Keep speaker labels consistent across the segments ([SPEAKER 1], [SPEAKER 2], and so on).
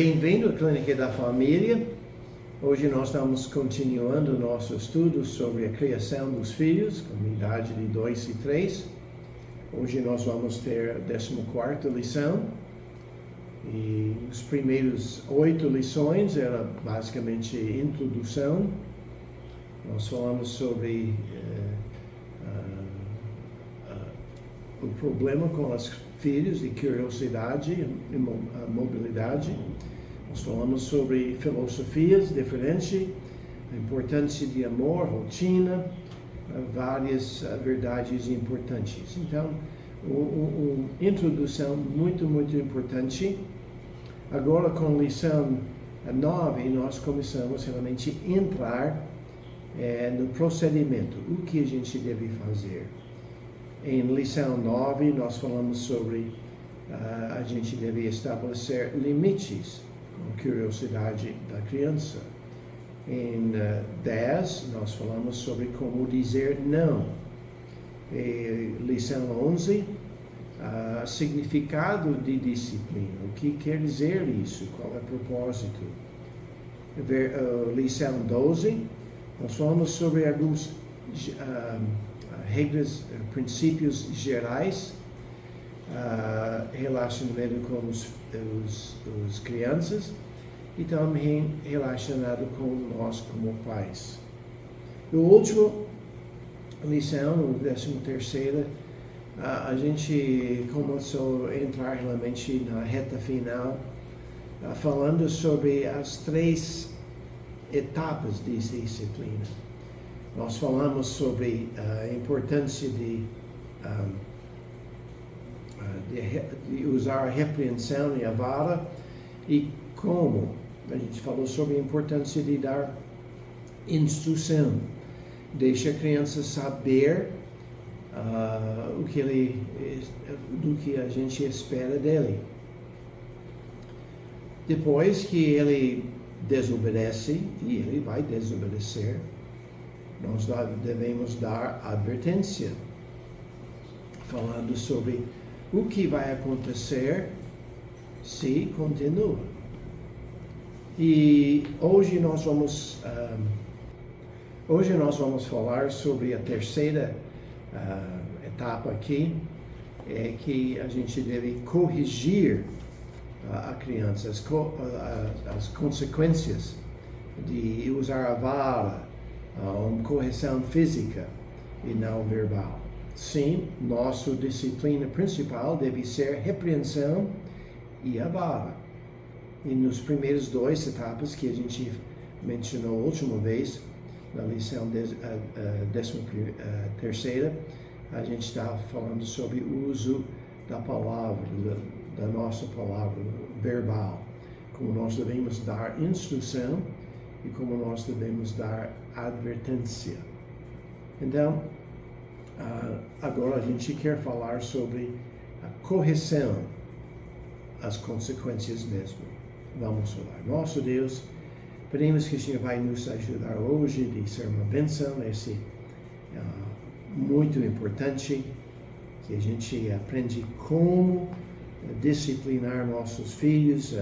[SPEAKER 1] Bem-vindo à Clínica da Família. Hoje nós estamos continuando o nosso estudo sobre a criação dos filhos, com idade de 2 e 3. Hoje nós vamos ter a 14ª lição. E os primeiros 8 lições era basicamente introdução. Nós falamos sobre o problema com os filhos de curiosidade e mobilidade. Nós falamos sobre filosofias diferentes, a importância de amor, rotina, várias verdades importantes. Então, uma introdução muito importante. Agora, com lição 9, nós começamos realmente a entrar no procedimento, o que a gente deve fazer. Em lição 9, nós falamos sobre a gente deve estabelecer limites com a curiosidade da criança. Em 10, nós falamos sobre como dizer não. Em lição 11, significado de disciplina. O que quer dizer isso? Qual é o propósito? Lição 12, nós falamos sobre alguns regras, princípios gerais relacionados com os crianças e também relacionado com nós como pais. No último lição, no 13ª, a gente começou a entrar realmente na reta final, falando sobre as 3 etapas de disciplina. Nós falamos sobre a importância de usar a repreensão e a vara e como. A gente falou sobre a importância de dar instrução. Deixa a criança saber do que a gente espera dele. Depois que ele desobedece, e ele vai desobedecer, nós devemos dar advertência, falando sobre o que vai acontecer se continua. E hoje nós vamos falar sobre a 3ª etapa aqui, é que a gente deve corrigir a criança, as consequências de usar a vara, uma correção física e não verbal. Sim, nossa disciplina principal deve ser repreensão e a vara. E nos primeiros 2 etapas que a gente mencionou a última vez, na lição 13ª, a gente está falando sobre o uso da palavra, da nossa palavra verbal, como nós devemos dar instrução e como nós devemos dar advertência. Então, agora a gente quer falar sobre a correção, as consequências mesmo. Vamos orar. Nosso Deus, pedimos que o Senhor vai nos ajudar hoje de ser uma bênção, esse muito importante, que a gente aprende como disciplinar nossos filhos,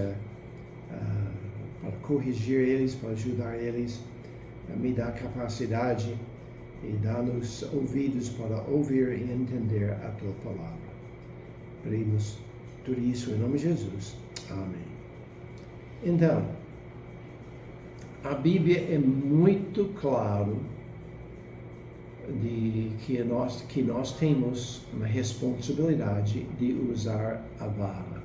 [SPEAKER 1] para corrigir eles, para ajudar eles, me dá capacidade e dá-nos ouvidos para ouvir e entender a Tua Palavra. Pedimos tudo isso em nome de Jesus. Amém. Então, a Bíblia é muito claro de que nós temos uma responsabilidade de usar a vara.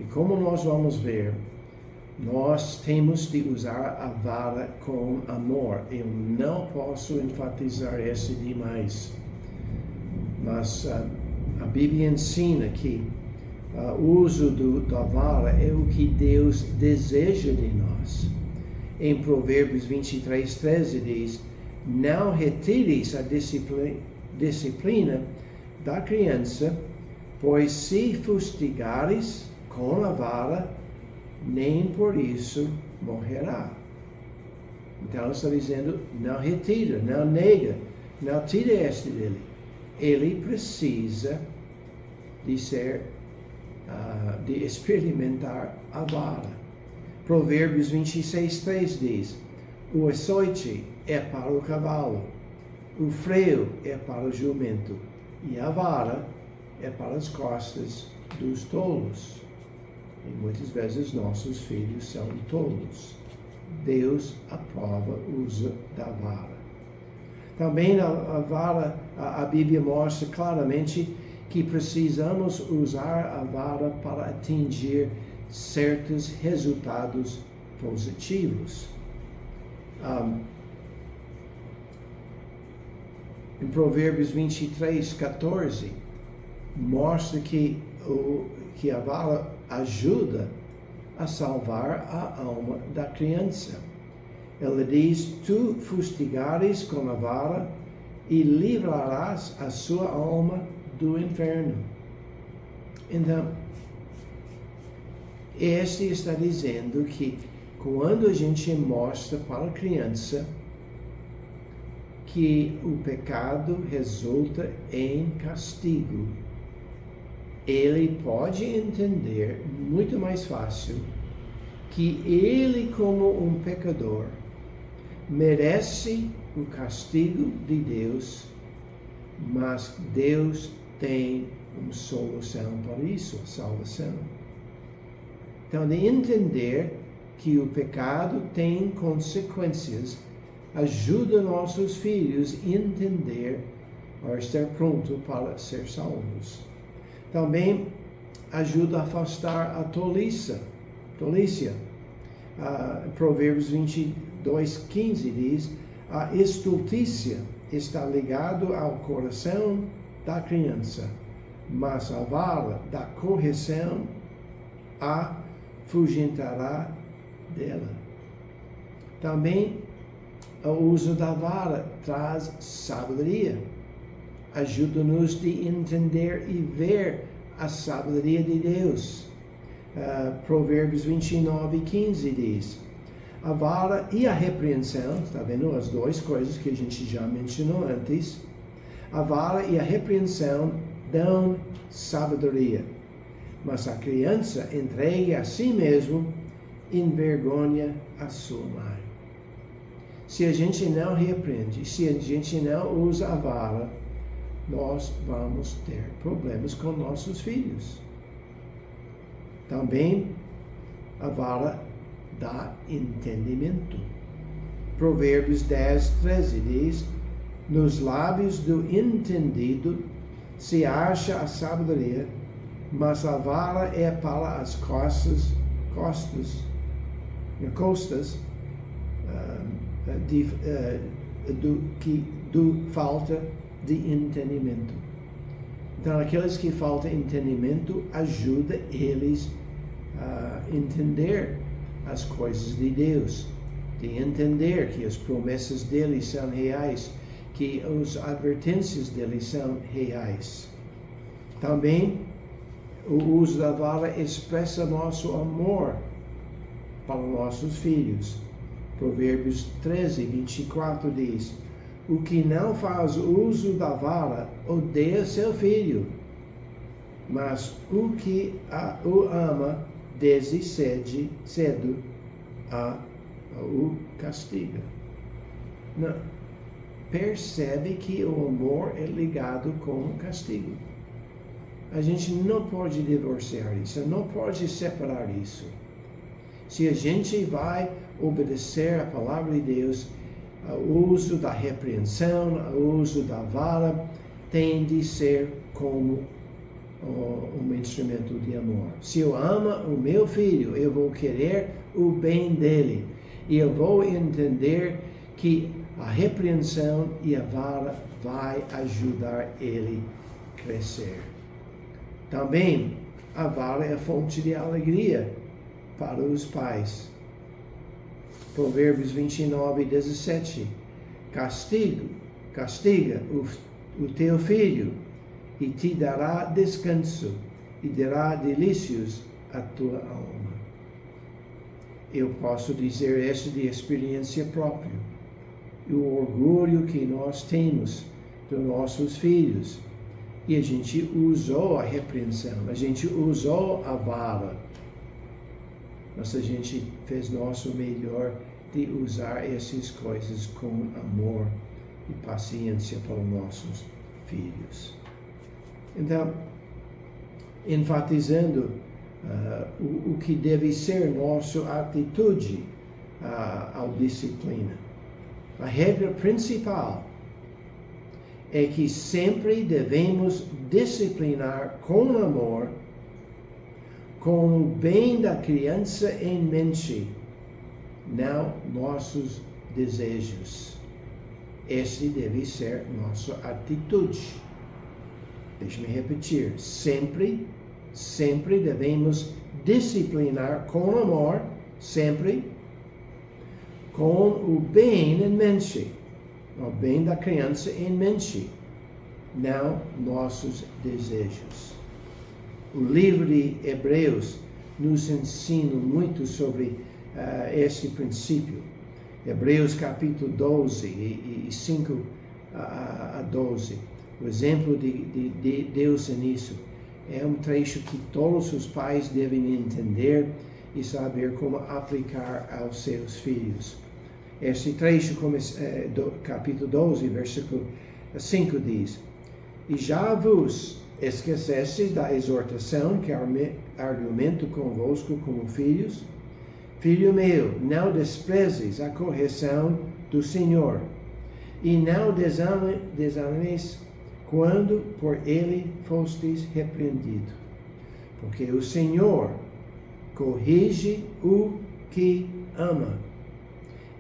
[SPEAKER 1] E como nós vamos ver, nós temos de usar a vara com amor. Eu não posso enfatizar isso demais. Mas a Bíblia ensina que o uso da vara é o que Deus deseja de nós. Em Provérbios 23:13 diz: não retires a disciplina da criança, pois se fustigares com a vara, nem por isso morrerá. Então, está dizendo, não retira, não nega, não tira este dele. Ele precisa de ser de experimentar a vara. Provérbios 26:3 diz: o açoite é para o cavalo, o freio é para o jumento, e a vara é para as costas dos tolos. E muitas vezes nossos filhos são tolos. Deus aprova o uso da vara. Também a vara, a Bíblia mostra claramente que precisamos usar a vara para atingir certos resultados positivos. Em Provérbios 23:14, mostra que a vara ajuda a salvar a alma da criança. Ela diz: tu fustigares com a vara e livrarás a sua alma do inferno. Então, este está dizendo que quando a gente mostra para a criança que o pecado resulta em castigo, ele pode entender muito mais fácil que ele, como um pecador, merece o castigo de Deus, mas Deus tem uma solução para isso, a salvação. Então, de entender que o pecado tem consequências, ajuda nossos filhos a entender ou estar pronto para ser salvos. Também ajuda a afastar a tolice. Provérbios 22:15 diz: a estultícia está ligada ao coração da criança, mas a vara da correção a fugentará dela. Também o uso da vara traz sabedoria. Ajuda-nos a entender e ver a sabedoria de Deus. Provérbios 29:15 diz: a vara e a repreensão, está vendo as duas coisas que a gente já mencionou antes, a vara e a repreensão dão sabedoria, mas a criança entregue a si mesmo envergonha a sua mãe. Se a gente não repreende, se a gente não usa a vara, nós vamos ter problemas com nossos filhos. Também a vara dá entendimento. Provérbios 10:13 diz: nos lábios do entendido se acha a sabedoria, mas a vara é para as costas do falta de entendimento. Então, aqueles que faltam entendimento, ajuda eles a entender as coisas de Deus, de entender que as promessas dele são reais, que as advertências dele são reais. Também, o uso da vara expressa nosso amor para nossos filhos. Provérbios 13:24 diz: o que não faz uso da vara odeia seu filho, mas o que o ama desde cedo o castiga. Não. Percebe que o amor é ligado com o castigo. A gente não pode divorciar isso, não pode separar isso. Se a gente vai obedecer a palavra de Deus, o uso da repreensão, o uso da vara, tem de ser como um instrumento de amor. Se eu amo o meu filho, eu vou querer o bem dele. E eu vou entender que a repreensão e a vara vai ajudar ele a crescer. Também, a vara é fonte de alegria para os pais. Provérbios 29:17. Castiga o teu filho e te dará descanso e dará delícias à tua alma. Eu posso dizer isso de experiência própria. O orgulho que nós temos dos nossos filhos E a gente usou a repreensão, a gente usou a vara. Mas a gente fez nosso melhor de usar essas coisas com amor e paciência para os nossos filhos. Então, enfatizando o que deve ser nossa atitude à disciplina. A regra principal é que sempre devemos disciplinar com amor, com o bem da criança em mente, não nossos desejos. Essa deve ser nossa atitude. Deixe-me repetir. Sempre devemos disciplinar com amor, sempre, com o bem em mente, o bem da criança em mente, não nossos desejos. O livro de Hebreus nos ensina muito sobre esse princípio. Hebreus capítulo 12 e 5 a 12. O exemplo de Deus nisso é um trecho que todos os pais devem entender e saber como aplicar aos seus filhos. Esse trecho, capítulo 12, versículo 5 diz: E já vos esquecestes da exortação que argumento convosco como filhos? Filho meu, não desprezes a correção do Senhor, e não desanimes quando por ele fostes repreendido. Porque o Senhor corrige o que ama,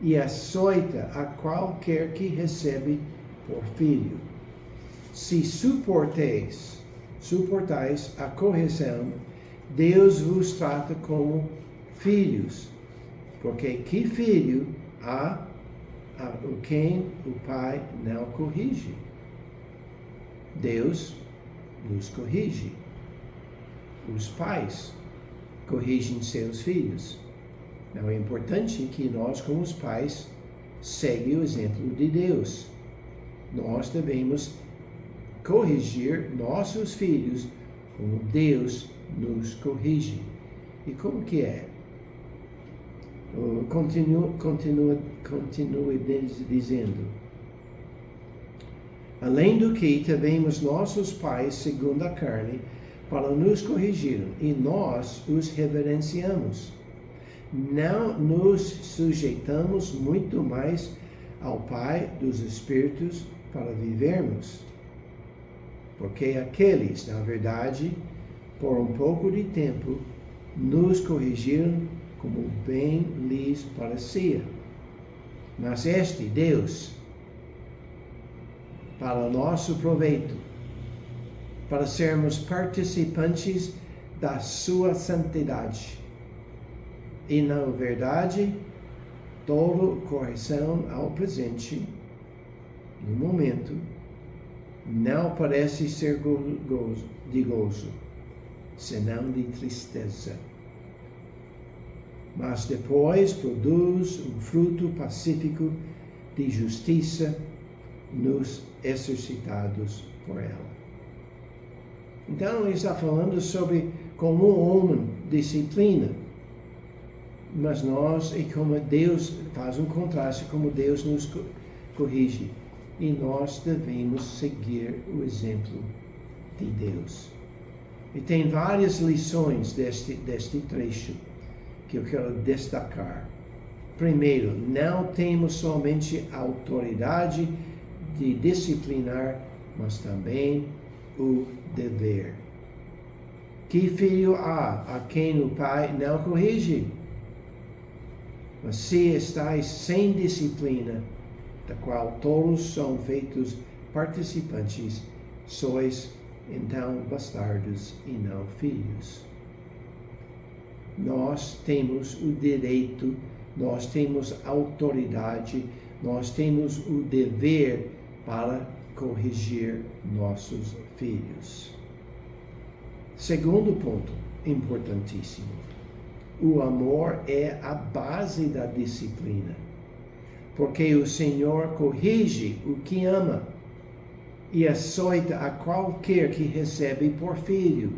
[SPEAKER 1] e açoita a qualquer que recebe por filho. Se suportais a correção, Deus vos trata como filhos. Porque que filho há o quem o pai não corrige? Deus nos corrige. Os pais corrigem seus filhos. Então é importante que nós, como os pais, seguem o exemplo de Deus. Nós devemos corrigir nossos filhos como Deus nos corrige. E como que é? Continue dizendo: além do que tivemos nossos pais segundo a carne para nos corrigir, e nós os reverenciamos. Não nos sujeitamos muito mais ao Pai dos Espíritos para vivermos. Porque aqueles, na verdade, por um pouco de tempo, nos corrigiram como bem lhes parecia. Mas este Deus, para nosso proveito, para sermos participantes da sua santidade. E, na verdade, toda correção ao presente, no momento, não parece ser de gozo, senão de tristeza. Mas depois produz um fruto pacífico de justiça nos exercitados por ela. Então, ele está falando sobre como o homem disciplina, mas nós, e como Deus faz um contraste, como Deus nos corrige, e nós devemos seguir o exemplo de Deus. E tem várias lições deste trecho que eu quero destacar. Primeiro, não temos somente a autoridade de disciplinar, mas também o dever. Que filho há a quem o pai não corrige? Mas se estáis sem disciplina, da qual todos são feitos participantes, sois então bastardos e não filhos. Nós temos o direito, nós temos autoridade, nós temos o dever para corrigir nossos filhos. Segundo ponto, importantíssimo. O amor é a base da disciplina, porque o Senhor corrige o que ama. e açoita a qualquer que recebe por filho.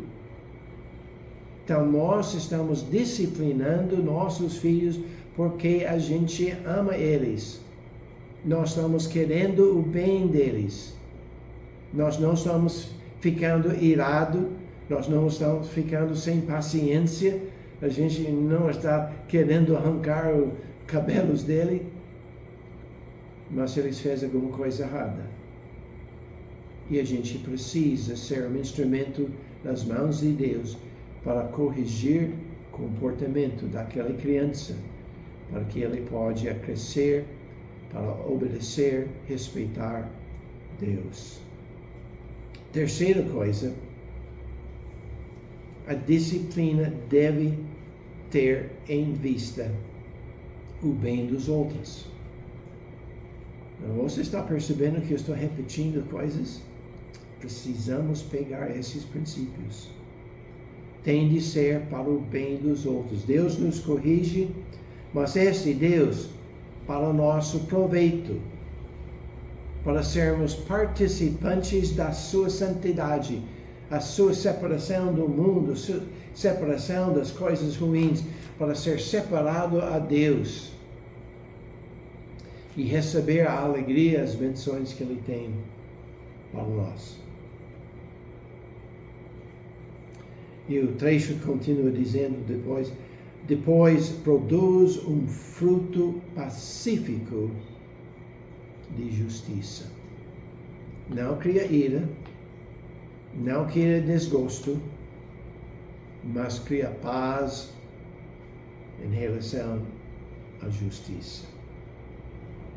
[SPEAKER 1] Então nós estamos disciplinando nossos filhos porque a gente ama eles. Nós estamos querendo o bem deles. Nós não estamos ficando irado, nós não estamos ficando sem paciência, a gente não está querendo arrancar os cabelos dele, mas eles fez alguma coisa errada. E a gente precisa ser um instrumento nas mãos de Deus para corrigir o comportamento daquela criança, para que ele possa crescer, para obedecer, respeitar Deus. Terceira coisa, a disciplina deve ter em vista o bem dos outros. Você está percebendo que eu estou repetindo coisas? Precisamos pegar esses princípios. Tem de ser para o bem dos outros. Deus nos corrige, mas este Deus para o nosso proveito, para sermos participantes da sua santidade, a sua separação do mundo, separação das coisas ruins, para ser separado a Deus e receber a alegria, as bênçãos que Ele tem para nós. E o trecho continua dizendo depois produz um fruto pacífico de justiça. Não cria ira, não cria desgosto, mas cria paz em relação à justiça.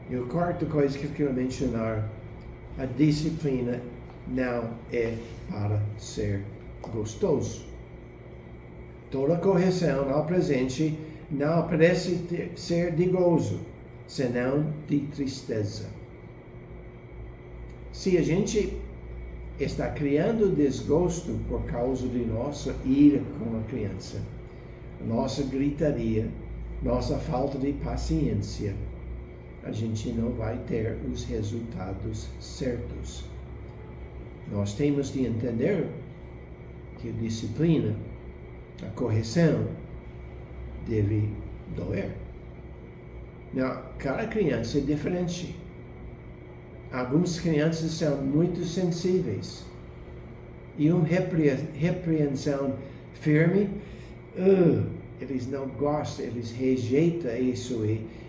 [SPEAKER 1] E a quarta coisa que eu quero mencionar, a disciplina não é para ser gostoso. Toda correção ao presente não parece ser de gozo, senão de tristeza. Se a gente está criando desgosto por causa de nossa ira com a criança, nossa gritaria, nossa falta de paciência, a gente não vai ter os resultados certos. Nós temos de entender que a disciplina, a correção, deve doer. Não, cada criança é diferente. Algumas crianças são muito sensíveis. E uma repreensão firme, eles não gostam, eles rejeitam isso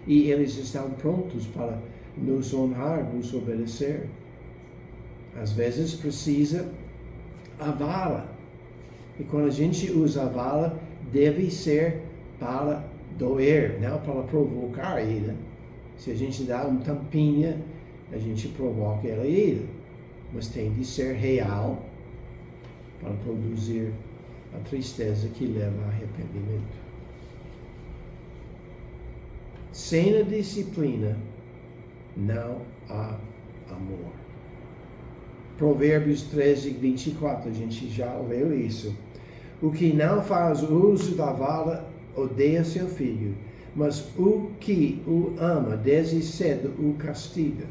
[SPEAKER 1] e eles estão prontos para nos honrar, nos obedecer. Às vezes precisa a vara. E quando a gente usa a vara, deve ser para doer, não para provocar a ira. Se a gente dá uma tampinha, a gente provoca ela ira. Mas tem de ser real para produzir a tristeza que leva a arrependimento. Sem a disciplina, não há amor. Provérbios 13:24, a gente já leu isso. O que não faz uso da vara odeia seu filho, mas o que o ama desde cedo o castiga.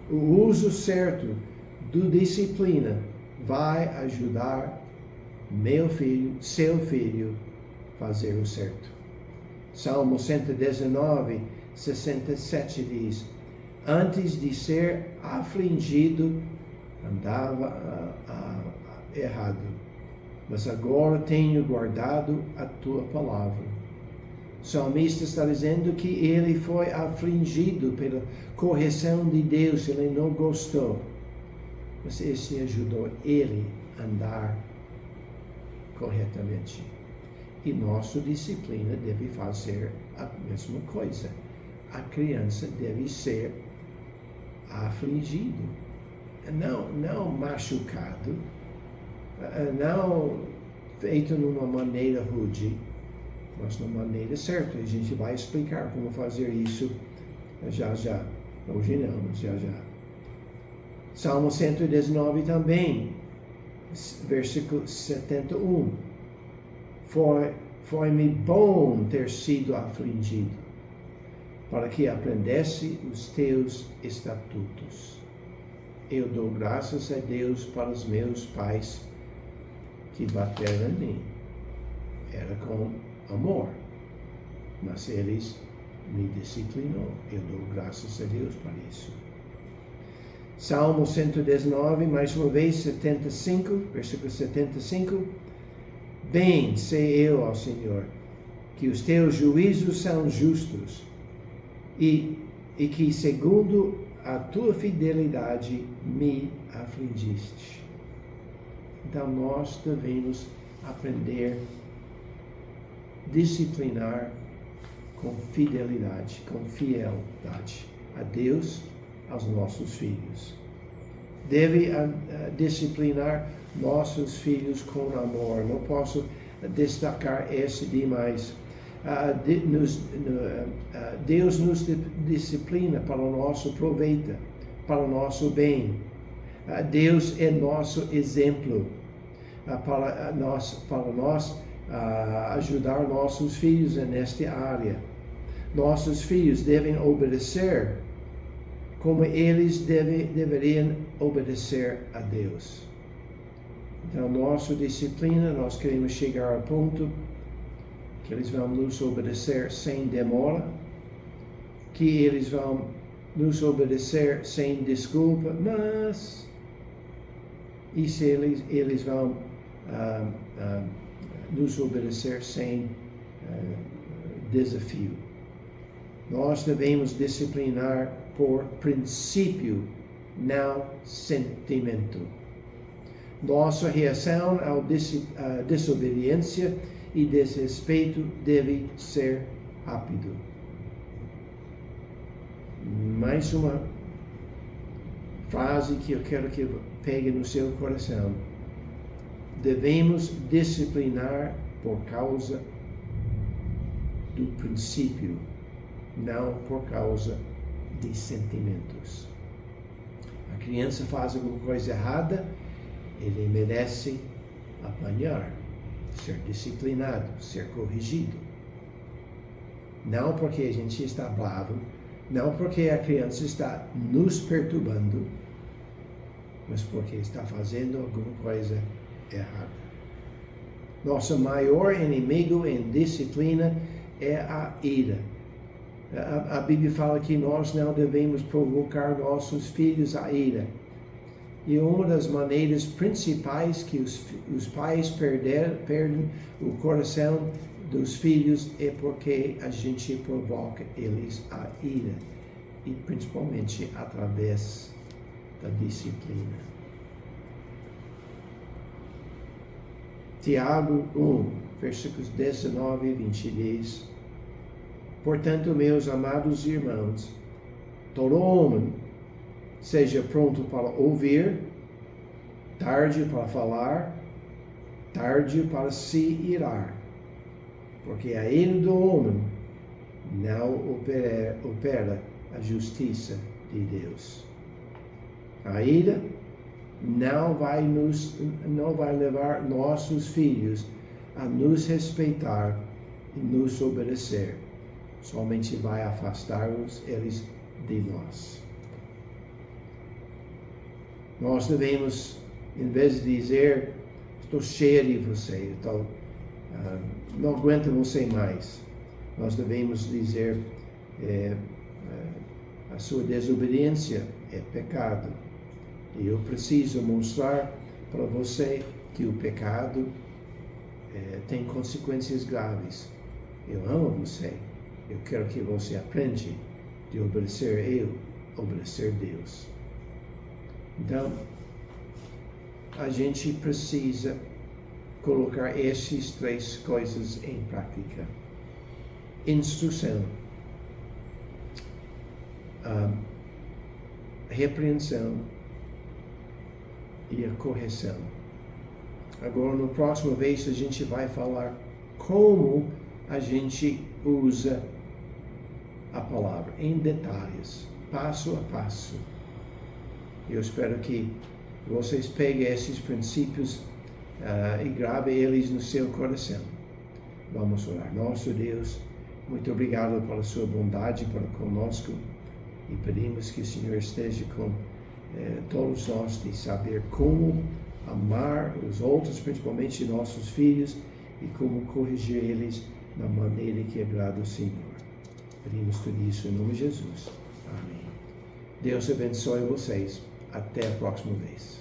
[SPEAKER 1] O uso certo do disciplina vai ajudar meu filho, seu filho, a fazer o certo. Salmo 119:67 diz: antes de ser afligido, andava errado, mas agora tenho guardado a tua palavra. O salmista está dizendo que ele foi afligido pela correção de Deus, ele não gostou, mas isso ajudou ele a andar corretamente. E nossa disciplina deve fazer a mesma coisa. A criança deve ser afligido, não machucado, não feito de uma maneira rude, mas de uma maneira certa. A gente vai explicar como fazer isso já. Hoje não, mas já. Salmo 119 também, versículo 71. Foi-me bom ter sido afligido, para que aprendesse os teus estatutos. Eu dou graças a Deus para os meus pais que bateram em mim. Era com amor, mas eles me disciplinou. Eu dou graças a Deus por isso. Salmo 119, mais uma vez, 75, versículo 75. Bem sei eu ao Senhor, que os teus juízos são justos, e que segundo a tua fidelidade me afligiste. Então nós devemos aprender a disciplinar com fidelidade, com fidelidade a Deus, aos nossos filhos. Deve disciplinar nossos filhos com amor. Não posso destacar esse demais. Deus nos disciplina para o nosso proveito, para o nosso bem. Deus é nosso exemplo para nós ajudar nossos filhos nesta área. Nossos filhos devem obedecer como eles deveriam obedecer a Deus. Então, nossa disciplina, nós queremos chegar ao ponto que eles vão nos obedecer sem demora, que eles vão nos obedecer sem desculpa, mas e se eles vão nos obedecer sem desafio. Nós devemos disciplinar por princípio, não sentimento. Nossa reação à desobediência e desrespeito deve ser rápido. Mais uma frase que eu quero que pegue no seu coração. Devemos disciplinar por causa do princípio, não por causa de sentimentos. A criança faz alguma coisa errada, ele merece apanhar, ser disciplinado, ser corrigido. Não porque a gente está bravo, não porque a criança está nos perturbando, mas porque está fazendo alguma coisa errada. Nosso maior inimigo em disciplina é a ira. A Bíblia fala que nós não devemos provocar nossos filhos a ira. E uma das maneiras principais que os pais perdem o coração dos filhos é porque a gente provoca eles a ira. E principalmente através da disciplina. Tiago 1, versículos 19 e 20 diz: Portanto, meus amados irmãos, todo homem seja pronto para ouvir, tarde para falar, tarde para se irar, porque a ira do homem não opera a justiça de Deus. A ira não vai levar nossos filhos a nos respeitar e nos obedecer. Somente vai afastar-os eles de nós. Nós devemos, em vez de dizer, estou cheio de você, não aguento você mais, nós devemos dizer, a sua desobediência é pecado. E eu preciso mostrar para você que o pecado tem consequências graves. Eu amo você. Eu quero que você aprenda de obedecer Deus. Então, a gente precisa colocar essas três coisas em prática. Instrução, repreensão e a correção. Agora, na próxima vez, a gente vai falar como a gente usa a palavra, em detalhes, passo a passo. Eu espero que vocês peguem esses princípios e gravem eles no seu coração. Vamos orar. Nosso Deus, muito obrigado pela sua bondade para conosco e pedimos que o Senhor esteja com todos nós de saber como amar os outros, principalmente nossos filhos, e como corrigir eles da maneira que agrada o Senhor. Pedimos tudo isso em nome de Jesus. Amém. Deus abençoe vocês. Até a próxima vez.